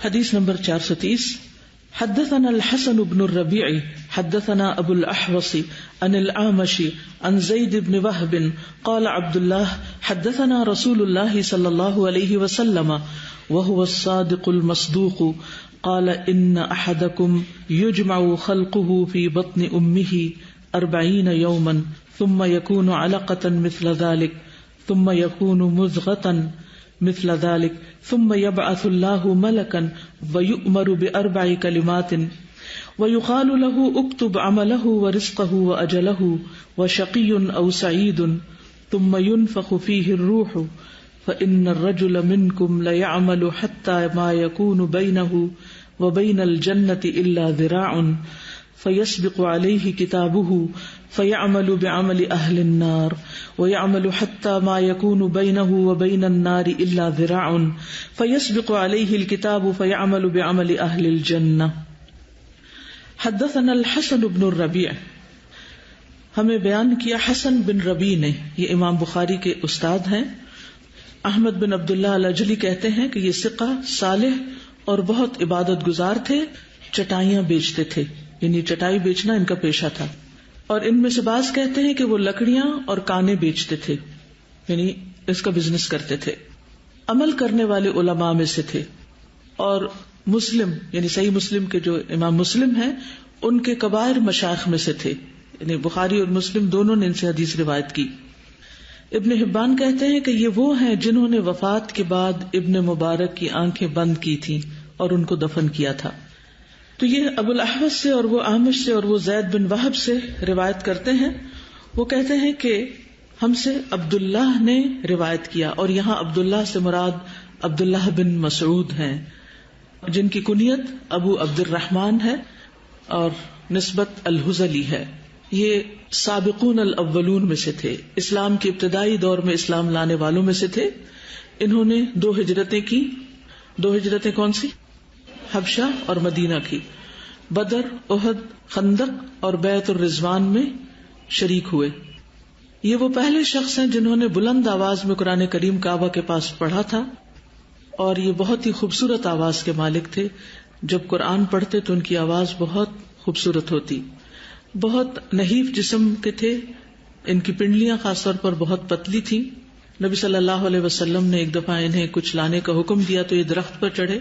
حدیث نمبر 430. حدثنا الحسن بن الربيع حدثنا ابو الاحوص عن الأعمش عن زيد بن وهب قال عبد الله حدثنا رسول الله صلى الله عليه وسلم وهو الصادق المصدوق قال ان احدكم يجمع خلقه في بطن امه 40 يوما ثم يكون علقة مثل ذلك ثم يكون مضغة مثل ذلك ثم يبعث الله ملكا ويؤمر ب4 كلمات ويقال له اكتب عمله ورزقه وأجله وشقي أو سعيد ثم ينفخ فيه الروح فإن الرجل منكم ليعمل حتى ما يكون بينه وبين الجنة إلا ذراع فيسبق عليه كتابه فيعمل بعمل أهل النار ويعمل حتى ما يكون بينه وبين النار إلا ذراع فيسبق عليه الكتاب فيعمل بعمل أهل الجنة. حدثنا الحسن بن الربيع، ہمیں بیان کیا حسن بن ربیع نے، یہ امام بخاری کے استاد ہیں. احمد بن عبداللہ العجلی کہتے ہیں کہ یہ ثقہ صالح اور بہت عبادت گزار تھے، چٹائیاں بیچتے تھے، یعنی چٹائی بیچنا ان کا پیشہ تھا. اور ان میں سے بعض کہتے ہیں کہ وہ لکڑیاں اور کانے بیچتے تھے، یعنی اس کا بزنس کرتے تھے. عمل کرنے والے علماء میں سے تھے، اور مسلم یعنی صحیح مسلم کے جو امام مسلم ہیں ان کے کبائر مشائخ میں سے تھے، یعنی بخاری اور مسلم دونوں نے ان سے حدیث روایت کی. ابن حبان کہتے ہیں کہ یہ وہ ہیں جنہوں نے وفات کے بعد ابن مبارک کی آنکھیں بند کی تھیں اور ان کو دفن کیا تھا. تو یہ ابو الاحوص سے اور وہ اعمش سے اور وہ زید بن وہب سے روایت کرتے ہیں. وہ کہتے ہیں کہ ہم سے عبداللہ نے روایت کیا، اور یہاں عبداللہ سے مراد عبداللہ بن مسعود ہیں، جن کی کنیت ابو عبد الرحمن ہے اور نسبت الحزلی ہے. یہ سابقون الاولون میں سے تھے، اسلام کے ابتدائی دور میں اسلام لانے والوں میں سے تھے. انہوں نے 2 ہجرتیں کی. 2 ہجرتیں کون سی؟ حبشہ اور مدینہ کی. بدر، احد، خندق اور بیعت الرضوان میں شریک ہوئے. یہ وہ پہلے شخص ہیں جنہوں نے بلند آواز میں قرآن کریم کعبہ کے پاس پڑھا تھا، اور یہ بہت ہی خوبصورت آواز کے مالک تھے. جب قرآن پڑھتے تو ان کی آواز بہت خوبصورت ہوتی. بہت نحیف جسم کے تھے، ان کی پنڈلیاں خاص طور پر بہت پتلی تھی. نبی صلی اللہ علیہ وسلم نے ایک دفعہ انہیں کچھ لانے کا حکم دیا تو یہ درخت پر چڑھے،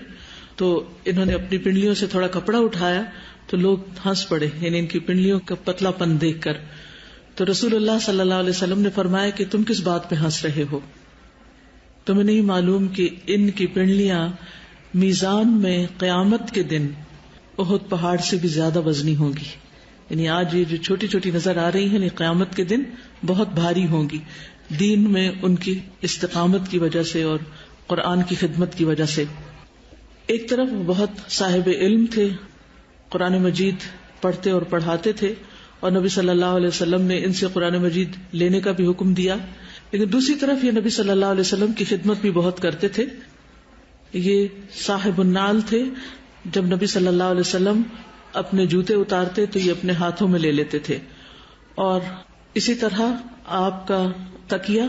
تو انہوں نے اپنی پنڈلیوں سے تھوڑا کپڑا اٹھایا تو لوگ ہنس پڑے، یعنی ان کی پنڈلیوں کا پتلا پن دیکھ کر. تو رسول اللہ صلی اللہ علیہ وسلم نے فرمایا کہ تم کس بات پہ ہنس رہے ہو؟ تمہیں نہیں معلوم کہ ان کی پنڈلیاں میزان میں قیامت کے دن احد پہاڑ سے بھی زیادہ وزنی ہوں گی. یعنی آج یہ جو چھوٹی چھوٹی نظر آ رہی ہیں، قیامت کے دن بہت بھاری ہوں گی، دین میں ان کی استقامت کی وجہ سے اور قرآن کی خدمت کی وجہ سے. ایک طرف وہ بہت صاحب علم تھے، قرآن مجید پڑھتے اور پڑھاتے تھے، اور نبی صلی اللہ علیہ وسلم نے ان سے قرآن مجید لینے کا بھی حکم دیا. لیکن دوسری طرف یہ نبی صلی اللہ علیہ وسلم کی خدمت بھی بہت کرتے تھے. یہ صاحب النال تھے. جب نبی صلی اللہ علیہ وسلم اپنے جوتے اتارتے تو یہ اپنے ہاتھوں میں لے لیتے تھے، اور اسی طرح آپ کا تکیہ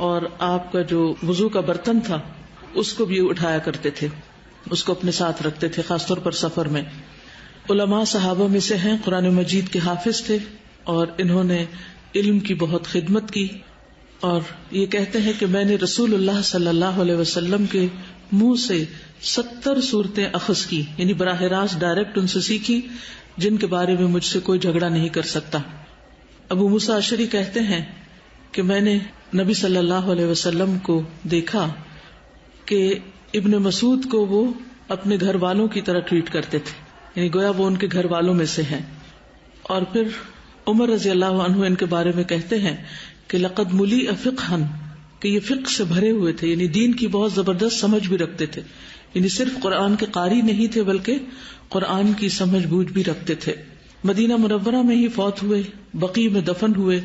اور آپ کا جو وضو کا برتن تھا اس کو بھی اٹھایا کرتے تھے، اس کو اپنے ساتھ رکھتے تھے، خاص طور پر سفر میں. علماء صحابہ میں سے ہیں، قرآن مجید کے حافظ تھے، اور انہوں نے علم کی بہت خدمت کی. اور یہ کہتے ہیں کہ میں نے رسول اللہ صلی اللہ علیہ وسلم کے منہ سے 70 صورتیں اخذ کی، یعنی براہ راست ڈائریکٹ ان سے سیکھی، جن کے بارے میں مجھ سے کوئی جھگڑا نہیں کر سکتا. ابو موسیٰ اشعری کہتے ہیں کہ میں نے نبی صلی اللہ علیہ وسلم کو دیکھا کہ ابن مسعود کو وہ اپنے گھر والوں کی طرح ٹریٹ کرتے تھے، یعنی گویا وہ ان کے گھر والوں میں سے ہیں. اور پھر عمر رضی اللہ عنہ ان کے بارے میں کہتے ہیں کہ لقد ملی فقہا، کہ یہ فقہ سے بھرے ہوئے تھے، یعنی دین کی بہت زبردست سمجھ بھی رکھتے تھے. یعنی صرف قرآن کے قاری نہیں تھے بلکہ قرآن کی سمجھ بوجھ بھی رکھتے تھے. مدینہ منورہ میں ہی فوت ہوئے، بقیع میں دفن ہوئے.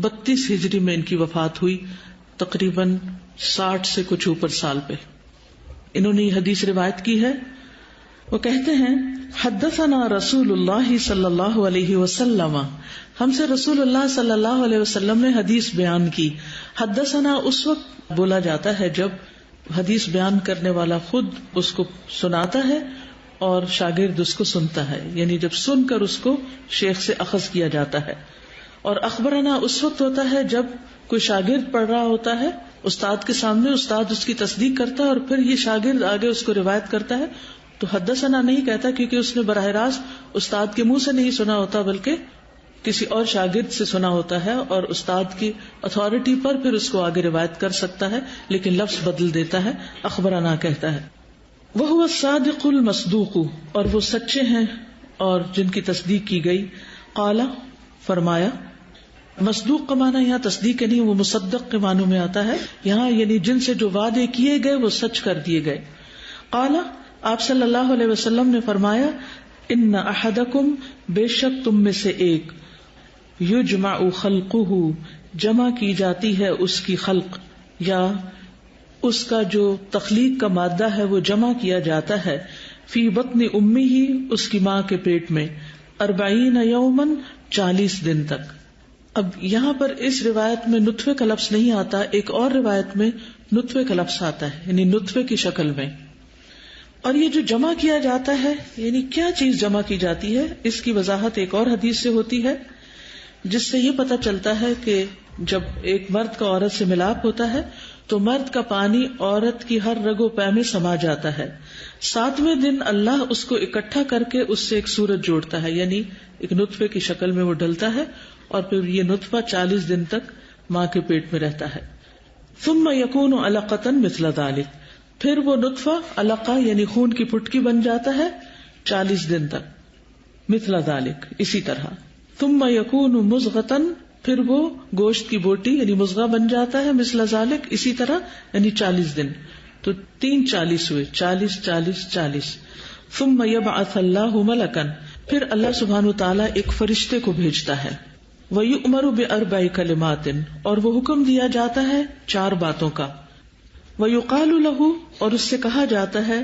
32 ہجری میں ان کی وفات ہوئی، تقریباً 60 سے کچھ اوپر سال پہ. انہوں نے یہ حدیث روایت کی ہے. وہ کہتے ہیں حدثنا رسول اللہ صلی اللہ علیہ وسلم، ہم سے رسول اللہ صلی اللہ علیہ وسلم نے حدیث بیان کی. حدثنا اس وقت بولا جاتا ہے جب حدیث بیان کرنے والا خود اس کو سناتا ہے اور شاگرد اس کو سنتا ہے، یعنی جب سن کر اس کو شیخ سے اخذ کیا جاتا ہے. اور اخبرنا اس وقت ہوتا ہے جب کوئی شاگرد پڑھ رہا ہوتا ہے استاد کے سامنے، استاد اس کی تصدیق کرتا ہے اور پھر یہ شاگرد آگے اس کو روایت کرتا ہے. تو حدثنا نہیں کہتا کیونکہ اس نے براہ راست استاد کے منہ سے نہیں سنا ہوتا بلکہ کسی اور شاگرد سے سنا ہوتا ہے، اور استاد کی اتھارٹی پر پھر اس کو آگے روایت کر سکتا ہے، لیکن لفظ بدل دیتا ہے، اخبرنا کہتا ہے. وَهُوَ الصَّادِقُ الْمَصْدُوقُ، اور وہ سچے ہیں اور جن کی تصدیق کی گئی. قال، فرمایا. مصدوق کا معنی یہاں تصدیق نہیں، وہ مصدق کے معنوں میں آتا ہے یہاں، یعنی جن سے جو وعدے کیے گئے وہ سچ کر دیے گئے. قال، آپ صلی اللہ علیہ وسلم نے فرمایا، ان احدکم، بے شک تم میں سے ایک، یجمع خلقہ، جمع کی جاتی ہے اس کی خلق، یا اس کا جو تخلیق کا مادہ ہے وہ جمع کیا جاتا ہے، فی بطن امہ، اس کی ماں کے پیٹ میں، 40 یومن، 40 دن تک. اب یہاں پر اس روایت میں نطفے کا لفظ نہیں آتا، ایک اور روایت میں نطفے کا لفظ آتا ہے، یعنی نطفے کی شکل میں. اور یہ جو جمع کیا جاتا ہے، یعنی کیا چیز جمع کی جاتی ہے، اس کی وضاحت ایک اور حدیث سے ہوتی ہے، جس سے یہ پتہ چلتا ہے کہ جب ایک مرد کا عورت سے ملاپ ہوتا ہے تو مرد کا پانی عورت کی ہر رگ و پے میں سما جاتا ہے. 7ویں دن اللہ اس کو اکٹھا کر کے اس سے ایک صورت جوڑتا ہے، یعنی ایک نطفے کی شکل میں وہ ڈلتا ہے، اور پھر یہ نطفہ 40 دن تک ماں کے پیٹ میں رہتا ہے. ثم یکون علقۃ مثل ذلک، پھر وہ نطفہ علقہ یعنی خون کی پٹکی بن جاتا ہے 40 دن تک، مثل ذلک اسی طرح. ثم یکون مضغۃ، پھر وہ گوشت کی بوٹی یعنی مضغہ بن جاتا ہے، مثل ذلک اسی طرح، یعنی 40 دن. تو 3 40 ہوئے، 40 40 40. ثم یبعث اللہ ملکا، پھر اللہ سبحانہ وتعالی ایک فرشتے کو بھیجتا ہے. وَيُؤْمَرُ بِأَرْبَعِ كَلِمَاتٍ، اور وہ حکم دیا جاتا ہے 4 باتوں کا. وَيُقَالُ لَهُ، اور اس سے کہا جاتا ہے،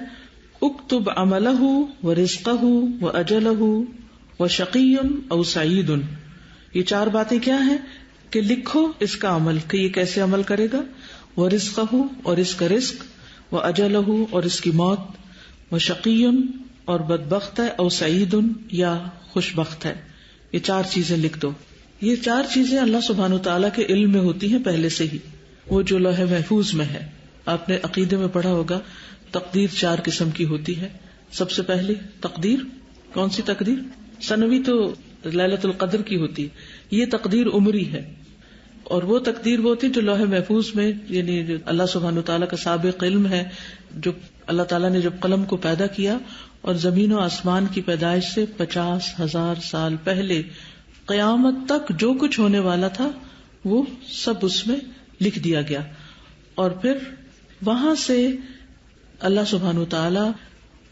اُكْتُبْ عَمَلَهُ وَرِزْقَهُ وَأَجَلَهُ وَشَقِيٌّ أَوْ سَعِيدٌ. یہ 4 باتیں کیا ہیں کہ لکھو اس کا عمل، کہ یہ کیسے عمل کرے گا، وَرِزْقَهُ، اور اس کا رزق، وَأَجَلَهُ، اور اس کی موت، وَشَقِيٌّ، اور بدبخت ہے، أو سعید، یا خوش بخت ہے. یہ 4 چیزیں لکھ دو. یہ 4 چیزیں اللہ سبحانہ وتعالیٰ کے علم میں ہوتی ہیں پہلے سے ہی، وہ جو لوح محفوظ میں ہے. آپ نے عقیدے میں پڑھا ہوگا تقدیر 4 قسم کی ہوتی ہے. سب سے پہلی تقدیر، کون سی تقدیر؟ سنوی تو لیلۃ القدر کی ہوتی ہے، یہ تقدیر عمری ہے. اور وہ تقدیر وہ ہوتی ہے جو لوح محفوظ میں، یعنی جو اللہ سبحانہ وتعالیٰ کا سابق علم ہے، جو اللہ تعالیٰ نے جب قلم کو پیدا کیا اور زمین و آسمان کی پیدائش سے 50,000 سال پہلے قیامت تک جو کچھ ہونے والا تھا وہ سب اس میں لکھ دیا گیا. اور پھر وہاں سے اللہ سبحانہ وتعالی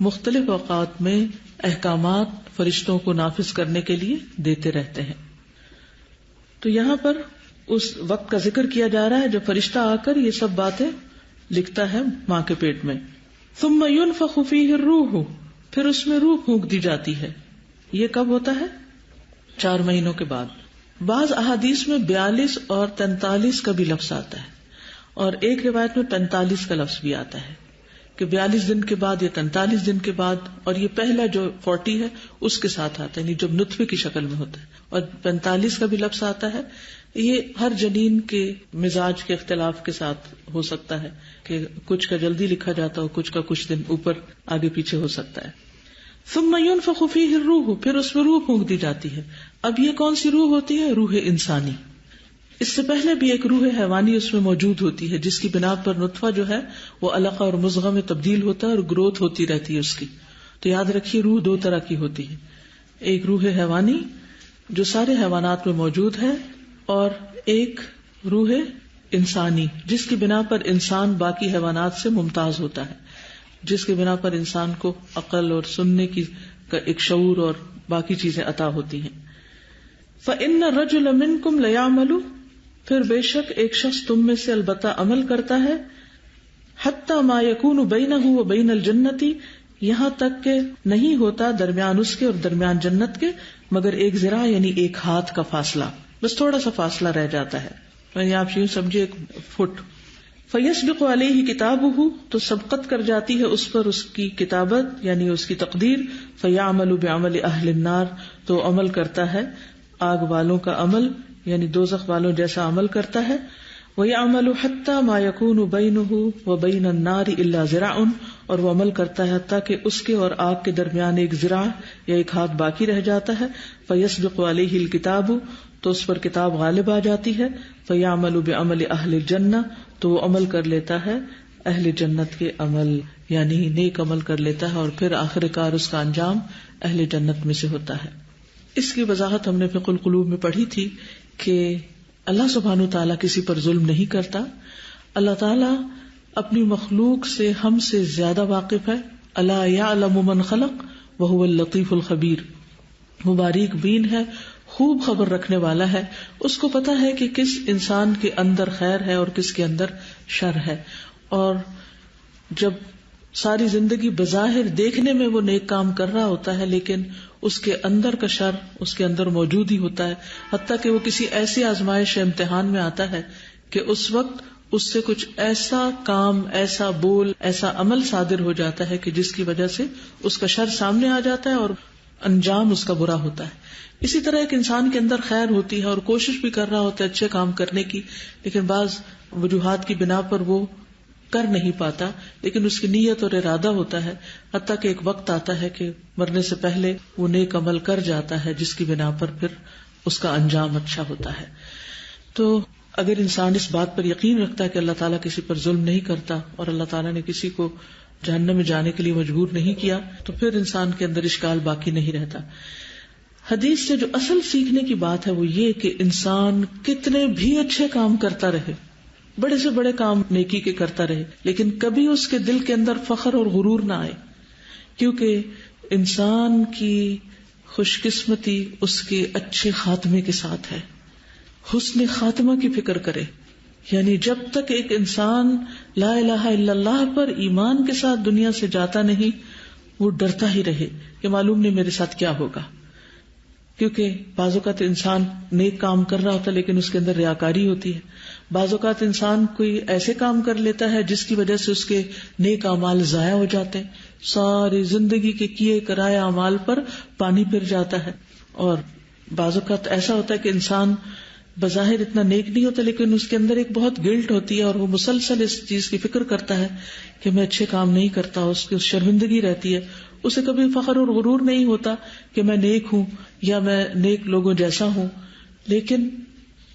مختلف اوقات میں احکامات فرشتوں کو نافذ کرنے کے لیے دیتے رہتے ہیں. تو یہاں پر اس وقت کا ذکر کیا جا رہا ہے جب فرشتہ آ کر یہ سب باتیں لکھتا ہے ماں کے پیٹ میں. ثم ينفخ فيه الروح، پھر اس میں روح پھونک دی جاتی ہے. یہ کب ہوتا ہے؟ 4 مہینوں کے بعد. بعض احادیث میں 42 اور 43 کا بھی لفظ آتا ہے، اور ایک روایت میں 45 کا لفظ بھی آتا ہے کہ 42 دن کے بعد یا 43 دن کے بعد. اور یہ پہلا جو 40 ہے اس کے ساتھ آتا ہے، یعنی جب نطفے کی شکل میں ہوتا ہے. اور 45 کا بھی لفظ آتا ہے. یہ ہر جنین کے مزاج کے اختلاف کے ساتھ ہو سکتا ہے کہ کچھ کا جلدی لکھا جاتا ہو، کچھ کا کچھ دن اوپر آگے پیچھے ہو سکتا ہے. ثم ينفخ فيه الروح، پھر اس میں روح پھونک دی جاتی ہے. اب یہ کون سی روح ہوتی ہے؟ روح انسانی. اس سے پہلے بھی ایک روح حیوانی اس میں موجود ہوتی ہے، جس کی بنا پر نطفہ جو ہے وہ علقہ اور مضغہ میں تبدیل ہوتا ہے اور گروتھ ہوتی رہتی ہے اس کی. تو یاد رکھیے روح 2 طرح کی ہوتی ہے، ایک روح حیوانی جو سارے حیوانات میں موجود ہے، اور ایک روح انسانی جس کی بنا پر انسان باقی حیوانات سے ممتاز ہوتا ہے، جس کی بنا پر انسان کو عقل اور سننے کی ایک شعور اور باقی چیزیں عطا ہوتی ہیں. فَإِنَّ الرَّجُلَ مِنْكُمْ لَيَعْمَلُ، پھر بے شک ایک شخص تم میں سے البتہ عمل کرتا ہے، حَتَّى مَا يَكُونُ بَيْنَهُ وَبَيْنَ الْجَنَّةِ، یہاں تک کہ نہیں ہوتا درمیان اس کے اور درمیان جنت کے مگر 1 ذراع یعنی 1 ہاتھ کا فاصلہ، بس تھوڑا سا فاصلہ رہ جاتا ہے. یعنی آپ یوں سمجھے 1 فٹ. فیسبق علیہ کتابہ، تو سبقت کر جاتی ہے اس پر اس کی کتابت یعنی اس کی تقدیر. فیعمل بعمل اہل النار، تو عمل کرتا ہے آگ والوں کا عمل یعنی دوزخ والوں جیسا عمل کرتا ہے. وَيَعْمَلُ حَتَّى مَا يَكُونُ بَيْنُهُ وَبَيْنَ النَّارِ إِلَّا ذِرَاعٌ، اور وہ عمل کرتا ہے حتیٰ کہ اس کے اور آگ کے درمیان ایک ذراع یا ایک ہاتھ باقی رہ جاتا ہے. فَيَسْبِقُ عَلَيْهِ الْكِتَابُ، تو اس پر کتاب غالب آ جاتی ہے. فَيَعْمَلُ بِعَمَلِ أَهْلِ الْجَنَّةِ، تو وہ عمل کر لیتا ہے اہل جنت کے عمل یعنی نیک عمل کر لیتا ہے، اور پھر آخر کار اس کا انجام اہل جنت میں سے ہوتا ہے. اس کی وضاحت ہم نے فقہ القلوب میں پڑھی تھی کہ اللہ سبحانہ تعالیٰ کسی پر ظلم نہیں کرتا. اللہ تعالیٰ اپنی مخلوق سے ہم سے زیادہ واقف ہے. الا یعلم من خلق وهو اللطیف الخبیر، وہ باریک بین ہے، خوب خبر رکھنے والا ہے. اس کو پتا ہے کہ کس انسان کے اندر خیر ہے اور کس کے اندر شر ہے. اور جب ساری زندگی بظاہر دیکھنے میں وہ نیک کام کر رہا ہوتا ہے لیکن اس کے اندر کا شر اس کے اندر موجود ہی ہوتا ہے، حتیٰ کہ وہ کسی ایسی آزمائش امتحان میں آتا ہے کہ اس وقت اس سے کچھ ایسا کام، ایسا بول، ایسا عمل صادر ہو جاتا ہے کہ جس کی وجہ سے اس کا شر سامنے آ جاتا ہے اور انجام اس کا برا ہوتا ہے. اسی طرح ایک انسان کے اندر خیر ہوتی ہے اور کوشش بھی کر رہا ہوتا ہے اچھے کام کرنے کی، لیکن بعض وجوہات کی بنا پر وہ کر نہیں پاتا، لیکن اس کی نیت اور ارادہ ہوتا ہے، حتیٰ کہ ایک وقت آتا ہے کہ مرنے سے پہلے وہ نیک عمل کر جاتا ہے جس کی بنا پر پھر اس کا انجام اچھا ہوتا ہے. تو اگر انسان اس بات پر یقین رکھتا ہے کہ اللہ تعالیٰ کسی پر ظلم نہیں کرتا اور اللہ تعالیٰ نے کسی کو جہنم میں جانے کے لیے مجبور نہیں کیا، تو پھر انسان کے اندر اشکال باقی نہیں رہتا. حدیث سے جو اصل سیکھنے کی بات ہے وہ یہ کہ انسان کتنے بھی اچھے کام کرتا رہے، بڑے سے بڑے کام نیکی کے کرتا رہے، لیکن کبھی اس کے دل کے اندر فخر اور غرور نہ آئے، کیونکہ انسان کی خوش قسمتی اس کے اچھے خاتمے کے ساتھ ہے. حسن خاتمہ کی فکر کرے، یعنی جب تک ایک انسان لا الہ الا اللہ پر ایمان کے ساتھ دنیا سے جاتا نہیں، وہ ڈرتا ہی رہے کہ معلوم نہیں میرے ساتھ کیا ہوگا. کیونکہ بعض اوقات انسان نیک کام کر رہا ہوتا ہے لیکن اس کے اندر ریاکاری ہوتی ہے. بعض اوقات انسان کوئی ایسے کام کر لیتا ہے جس کی وجہ سے اس کے نیک اعمال ضائع ہو جاتے ہیں، ساری زندگی کے کیے کرائے اعمال پر پانی پھر جاتا ہے. اور بعض اوقات ایسا ہوتا ہے کہ انسان بظاہر اتنا نیک نہیں ہوتا لیکن اس کے اندر ایک بہت گلٹ ہوتی ہے اور وہ مسلسل اس چیز کی فکر کرتا ہے کہ میں اچھے کام نہیں کرتا، اس کی شرمندگی رہتی ہے. اسے کبھی فخر اور غرور نہیں ہوتا کہ میں نیک ہوں یا میں نیک لوگوں جیسا ہوں. لیکن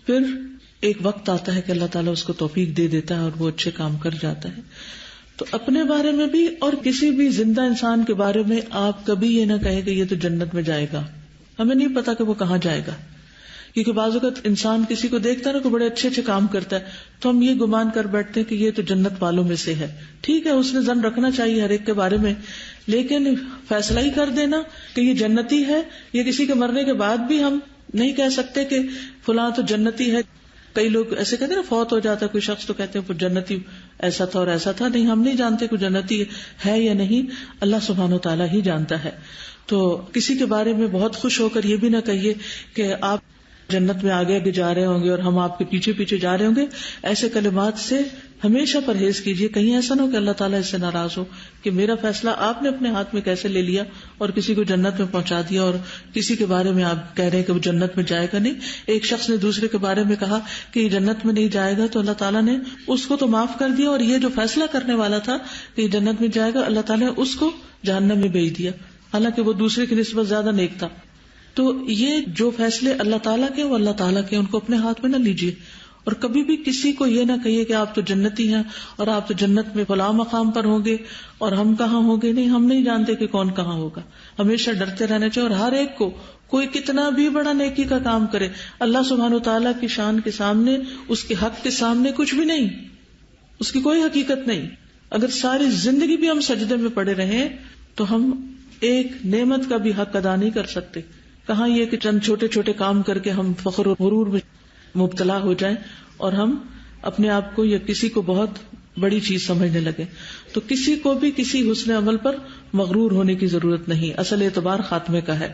پھر ایک وقت آتا ہے کہ اللہ تعالیٰ اس کو توفیق دے دیتا ہے اور وہ اچھے کام کر جاتا ہے. تو اپنے بارے میں بھی اور کسی بھی زندہ انسان کے بارے میں آپ کبھی یہ نہ کہیں کہ یہ تو جنت میں جائے گا. ہمیں نہیں پتا کہ وہ کہاں جائے گا، کیونکہ بعض اوقات انسان کسی کو دیکھتا ہے نا کہ بڑے اچھے اچھے کام کرتا ہے تو ہم یہ گمان کر بیٹھتے ہیں کہ یہ تو جنت والوں میں سے ہے. ٹھیک ہے، اس نے ظن رکھنا چاہیے ہر ایک کے بارے میں، لیکن فیصلہ ہی کر دینا کہ یہ جنتی ہے، یہ کسی کے مرنے کے بعد بھی ہم نہیں کہہ سکتے کہ فلاں تو جنتی ہے. کئی لوگ ایسے کہتے ہیں نا، فوت ہو جاتا ہے کوئی شخص تو کہتے ہیں جنتی ایسا تھا اور ایسا تھا. نہیں، ہم نہیں جانتے کہ جنتی ہے یا نہیں، اللہ سبحانہ و تعالیٰ ہی جانتا ہے. تو کسی کے بارے میں بہت خوش ہو کر یہ بھی نہ کہیے کہ آپ جنت میں آگے آگے جا رہے ہوں گے اور ہم آپ کے پیچھے پیچھے جا رہے ہوں گے. ایسے کلمات سے ہمیشہ پرہیز کیجیے، کہیں ایسا نہ ہو کہ اللہ تعالیٰ اس سے ناراض ہو کہ میرا فیصلہ آپ نے اپنے ہاتھ میں کیسے لے لیا اور کسی کو جنت میں پہنچا دیا اور کسی کے بارے میں آپ کہہ رہے ہیں کہ وہ جنت میں جائے گا. نہیں، ایک شخص نے دوسرے کے بارے میں کہا کہ یہ جنت میں نہیں جائے گا تو اللہ تعالیٰ نے اس کو تو معاف کر دیا، اور یہ جو فیصلہ کرنے والا تھا کہ یہ جنت میں جائے گا، اللہ تعالیٰ نے اس کو جہنم میں بھیج دیا، حالانکہ وہ دوسرے کی نسبت زیادہ نیک تھا. تو یہ جو فیصلے اللہ تعالیٰ کے وہ اللہ تعالیٰ کے، ان کو اپنے ہاتھ میں نہ لیجیے. اور کبھی بھی کسی کو یہ نہ کہیے کہ آپ تو جنتی ہیں اور آپ تو جنت میں فلاں مقام پر ہوں گے اور ہم کہاں ہوں گے. نہیں، ہم نہیں جانتے کہ کون کہاں ہوگا. ہمیشہ ڈرتے رہنا چاہیے، اور ہر ایک کو کوئی کتنا بھی بڑا نیکی کا کام کرے، اللہ سبحانہ تعالیٰ کی شان کے سامنے، اس کے حق کے سامنے کچھ بھی نہیں، اس کی کوئی حقیقت نہیں. اگر ساری زندگی بھی ہم سجدے میں پڑے رہیں تو ہم ایک نعمت کا بھی حق ادا نہیں کر سکتے. کہاں یہ کہ چند چھوٹے چھوٹے کام کر کے ہم فخر و غرور میں مبتلا ہو جائیں اور ہم اپنے آپ کو یا کسی کو بہت بڑی چیز سمجھنے لگے. تو کسی کو بھی کسی حسن عمل پر مغرور ہونے کی ضرورت نہیں، اصل اعتبار خاتمے کا ہے.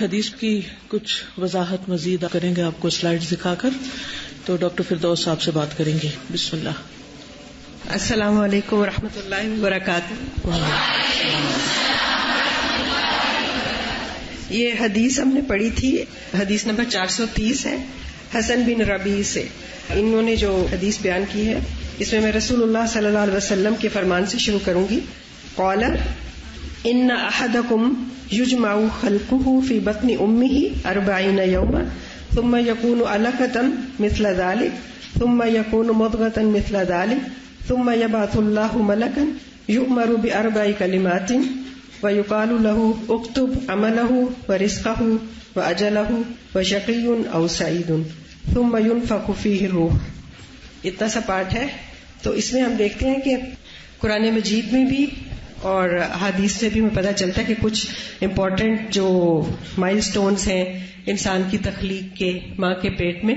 حدیث کی کچھ وضاحت مزید کریں گے آپ کو سلائیڈ دکھا کر. تو ڈاکٹر فردوس صاحب سے بات کریں گے. بسم اللہ. السلام علیکم ورحمۃ اللہ وبرکاتہ. یہ حدیث ہم نے پڑھی تھی، حدیث نمبر 430 ہے، حسن بن ربیع سے. انہوں نے جو حدیث بیان کی ہے اس میں رسول اللہ صلی اللہ علیہ وسلم کے فرمان سے شروع کروں گی. قال ان احدکم یجمع خلقه فی بطن امہ 40 یوما ثم یکون علقۃ مثل ذلک ثم یکون مضغۃ مثل ذلک ثم یبعث اللہ ملکا یؤمر ب4 کلمات ویقال له اکتب عمله ورزقه واجله وشقی او سعید ثم ينفخ فیہ الروح. اتنا سا پارٹ ہے. تو اس میں ہم دیکھتے ہیں کہ قرآن مجید میں بھی اور حدیث سے بھی ہمیں پتہ چلتا ہے کہ کچھ امپورٹنٹ جو مائل سٹونز ہیں انسان کی تخلیق کے، ماں کے پیٹ میں،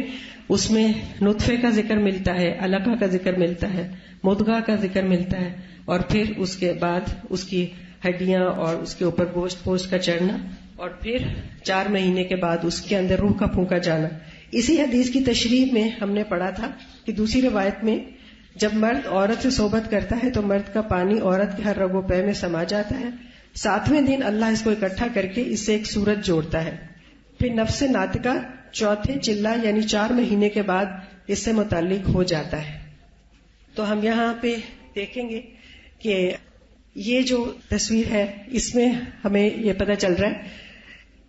اس میں نطفے کا ذکر ملتا ہے، علقہ کا ذکر ملتا ہے، مضغہ کا ذکر ملتا ہے، اور پھر اس کے بعد اس کی ہڈیاں اور اس کے اوپر گوشت پوشت کا چڑھنا، اور پھر 4 مہینے کے بعد اس کے اندر روح کا پھونکا جانا. اسی حدیث کی تشریح میں ہم نے پڑھا تھا کہ دوسری روایت میں جب مرد عورت سے صحبت کرتا ہے تو مرد کا پانی عورت کے ہر رگ و پے میں سما جاتا ہے. 7ویں دن اللہ اس کو اکٹھا کر کے اس سے ایک صورت جوڑتا ہے. پھر نفس ناطقہ چوتھے چلہ یعنی 4 مہینے کے بعد اس سے متعلق ہو جاتا ہے. تو ہم یہاں پہ دیکھیں گے کہ یہ جو تصویر ہے اس میں ہمیں یہ پتہ چل رہا ہے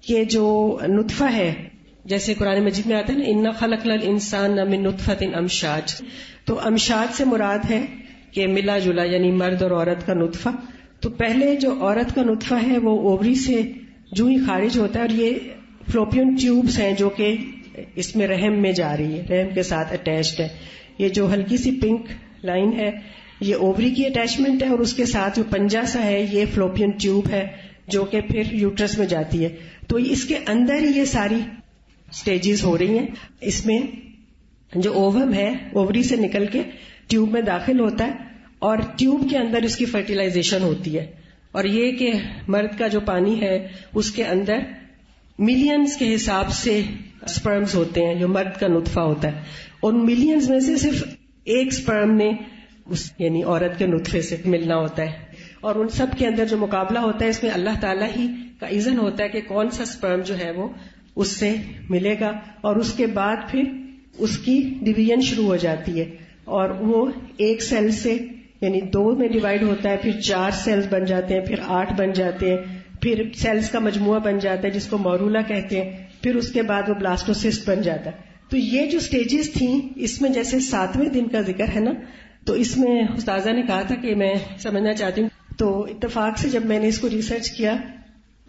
کہ جو نطفہ ہے، جیسے قرآن مجید میں آتا ہے نا اِنَّا خَلَقْنَا الْإِنسَانَ مِن نُطْفَةٍ أَمْشَاج، تو امشاج سے مراد ہے کہ ملا جلا یعنی مرد اور عورت کا نطفہ. تو پہلے جو عورت کا نطفہ ہے وہ اووری سے جو ہی خارج ہوتا ہے، اور یہ فلوپین ٹیوبز ہیں جو کہ اس میں رحم میں جا رہی ہے، رحم کے ساتھ اٹیچڈ ہے. یہ جو ہلکی سی پنک لائن ہے یہ اووری کی اٹیچمنٹ ہے، اور اس کے ساتھ جو پنجہ سا ہے یہ فلوپین ٹیوب ہے جو کہ پھر یوٹرس میں جاتی ہے. تو اس کے اندر ہی یہ ساری سٹیجز ہو رہی ہیں. اس میں جو اووم ہے اووری سے نکل کے ٹیوب میں داخل ہوتا ہے، اور ٹیوب کے اندر اس کی فرٹیلائزیشن ہوتی ہے. اور یہ کہ مرد کا جو پانی ہے اس کے اندر ملینز کے حساب سے سپرمز ہوتے ہیں جو مرد کا نطفہ ہوتا ہے. ان ملینز میں سے صرف ایک سپرم نے اس یعنی عورت کے نطفے سے ملنا ہوتا ہے، اور ان سب کے اندر جو مقابلہ ہوتا ہے اس میں اللہ تعالیٰ ہی کا اذن ہوتا ہے کہ کون سا سپرم جو ہے وہ اس سے ملے گا. اور اس کے بعد پھر اس کی ڈویژن شروع ہو جاتی ہے، اور وہ ایک سیل سے یعنی 2 میں ڈیوائیڈ ہوتا ہے، پھر 4 سیلز بن جاتے ہیں، پھر 8 بن جاتے ہیں، پھر سیلز کا مجموعہ بن جاتا ہے جس کو مورولا کہتے ہیں، پھر اس کے بعد وہ بلاسٹوسسٹ بن جاتا ہے. تو یہ جو سٹیجز تھیں اس میں جیسے 7ویں دن کا ذکر ہے نا، تو اس میں استاذہ نے کہا تھا کہ میں سمجھنا چاہتی ہوں. تو اتفاق سے جب میں نے اس کو ریسرچ کیا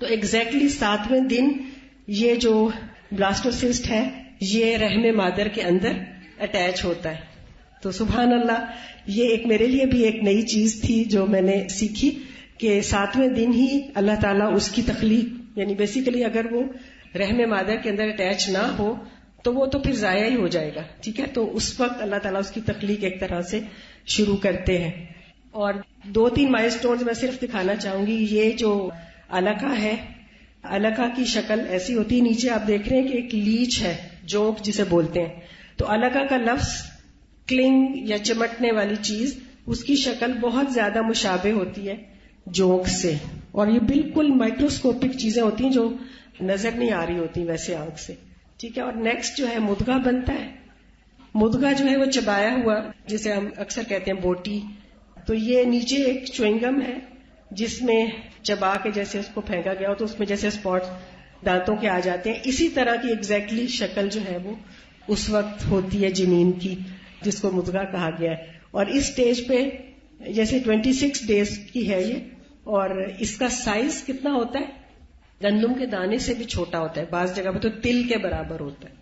تو ایگزیکٹلی 7ویں دن یہ جو بلاسٹوسسٹ ہے یہ رحم مادر کے اندر اٹیچ ہوتا ہے. تو سبحان اللہ، یہ ایک میرے لیے بھی ایک نئی چیز تھی جو میں نے سیکھی کہ 7ویں دن ہی اللہ تعالیٰ اس کی تخلیق، یعنی بیسیکلی اگر وہ رحم مادر کے اندر اٹیچ نہ ہو تو وہ تو پھر ضائع ہی ہو جائے گا. ٹھیک ہے، تو اس وقت اللہ تعالیٰ اس کی تخلیق ایک طرح سے شروع کرتے ہیں. اور 2-3 مائل سٹونز میں صرف دکھانا چاہوں گی. یہ جو علقہ ہے، علقہ کی شکل ایسی ہوتی ہے، نیچے آپ دیکھ رہے ہیں کہ ایک لیچ ہے، جوک جسے بولتے ہیں. تو علقہ کا لفظ کلنگ یا چمٹنے والی چیز، اس کی شکل بہت زیادہ مشابہ ہوتی ہے جوک سے، اور یہ بالکل مائکروسکوپک چیزیں ہوتی ہیں جو نظر نہیں آ رہی ہوتی ویسے آنکھ سے. ٹھیک ہے. اور نیکسٹ جو ہے مضغہ بنتا ہے. مضغہ جو ہے وہ چبایا ہوا جسے ہم اکثر کہتے ہیں بوٹی. تو یہ نیچے ایک چوئنگم ہے جس میں چبا کے جیسے اس کو پھینکا گیا ہو تو اس میں جیسے اسپاٹ دانتوں کے آ جاتے ہیں، اسی طرح کی ایگزیکٹلی شکل جو ہے وہ اس وقت ہوتی ہے جنین کی، جس کو مضغہ کہا گیا ہے. اور اس سٹیج پہ جیسے 26 ڈیز کی ہے یہ، اور اس کا سائز کتنا ہوتا ہے؟ گندم کے دانے سے بھی چھوٹا ہوتا ہے، بعض جگہ پہ تو تل کے برابر ہوتا ہے.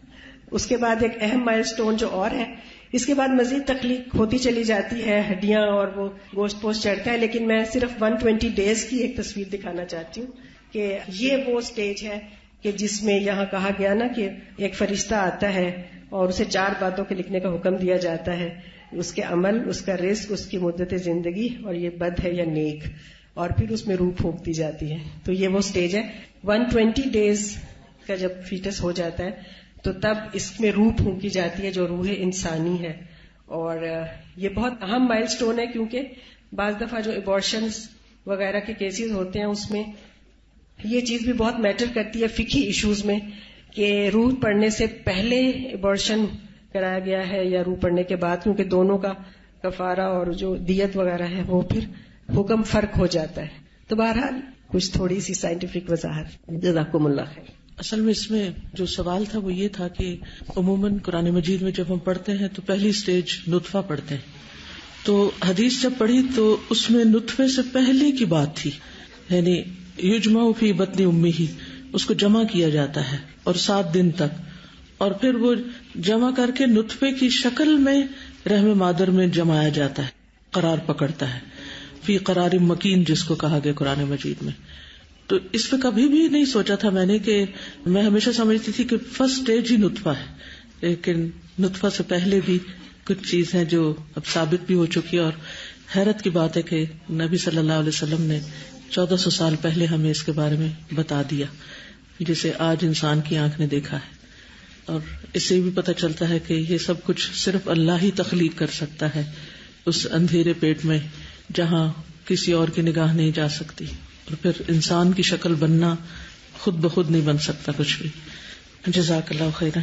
اس کے بعد ایک اہم مائل سٹون جو اور ہے، اس کے بعد مزید تخلیق ہوتی چلی جاتی ہے، ہڈیاں اور وہ گوشت پوشت چڑھتا ہے. لیکن میں صرف 120 ڈیز کی ایک تصویر دکھانا چاہتی ہوں کہ یہ وہ سٹیج ہے کہ جس میں یہاں کہا گیا نا کہ ایک فرشتہ آتا ہے اور اسے 4 باتوں کے لکھنے کا حکم دیا جاتا ہے، اس کے عمل، اس کا رزق، اس کی مدت زندگی، اور یہ بد ہے یا نیک، اور پھر اس میں روح پھونک دی جاتی ہے. تو یہ وہ سٹیج ہے. 120 ڈیز کا جب فیٹس ہو جاتا ہے تو تب اس میں روح پھونکی جاتی ہے جو روح انسانی ہے، اور یہ بہت اہم مائل سٹون ہے، کیونکہ بعض دفعہ جو ایبارشنز وغیرہ کے کیسز ہوتے ہیں اس میں یہ چیز بھی بہت میٹر کرتی ہے فقہی ایشوز میں، کہ روح پڑنے سے پہلے ایبارشن کرایا گیا ہے یا روح پڑنے کے بعد، کیونکہ دونوں کا کفارہ اور جو دیت وغیرہ ہے وہ پھر حکم فرق ہو جاتا ہے. تو بہرحال کچھ تھوڑی سی سائنٹیفک وضاحت. جزاکم اللہ خیر. اصل میں اس میں جو سوال تھا وہ یہ تھا کہ عموماً قرآن مجید میں جب ہم پڑھتے ہیں تو پہلی سٹیج نطفہ پڑھتے ہیں، تو حدیث جب پڑھی تو اس میں نطفے سے پہلے کی بات تھی، یعنی یجمع فی بطن امہ، اس کو جمع کیا جاتا ہے اور 7 دن تک، اور پھر وہ جمع کر کے نطفے کی شکل میں رحم مادر میں جمایا جاتا ہے، قرار پکڑتا ہے، فی قرار مکین جس کو کہا گیا قرآن مجید میں. تو اس پہ کبھی بھی نہیں سوچا تھا میں نے، کہ میں ہمیشہ سمجھتی تھی کہ فرسٹ سٹیج ہی نطفہ ہے، لیکن نطفہ سے پہلے بھی کچھ چیز ہے جو اب ثابت بھی ہو چکی ہے. اور حیرت کی بات ہے کہ نبی صلی اللہ علیہ وسلم نے 1400 سال پہلے ہمیں اس کے بارے میں بتا دیا، جسے آج انسان کی آنکھ نے دیکھا ہے. اور اس سے بھی پتہ چلتا ہے کہ یہ سب کچھ صرف اللہ ہی تخلیق کر سکتا ہے اس اندھیرے پیٹ میں جہاں کسی اور کی نگاہ نہیں جا سکتی. اور پھر انسان کی شکل بننا خود بخود نہیں بن سکتا کچھ بھی. جزاک اللہ خیرا.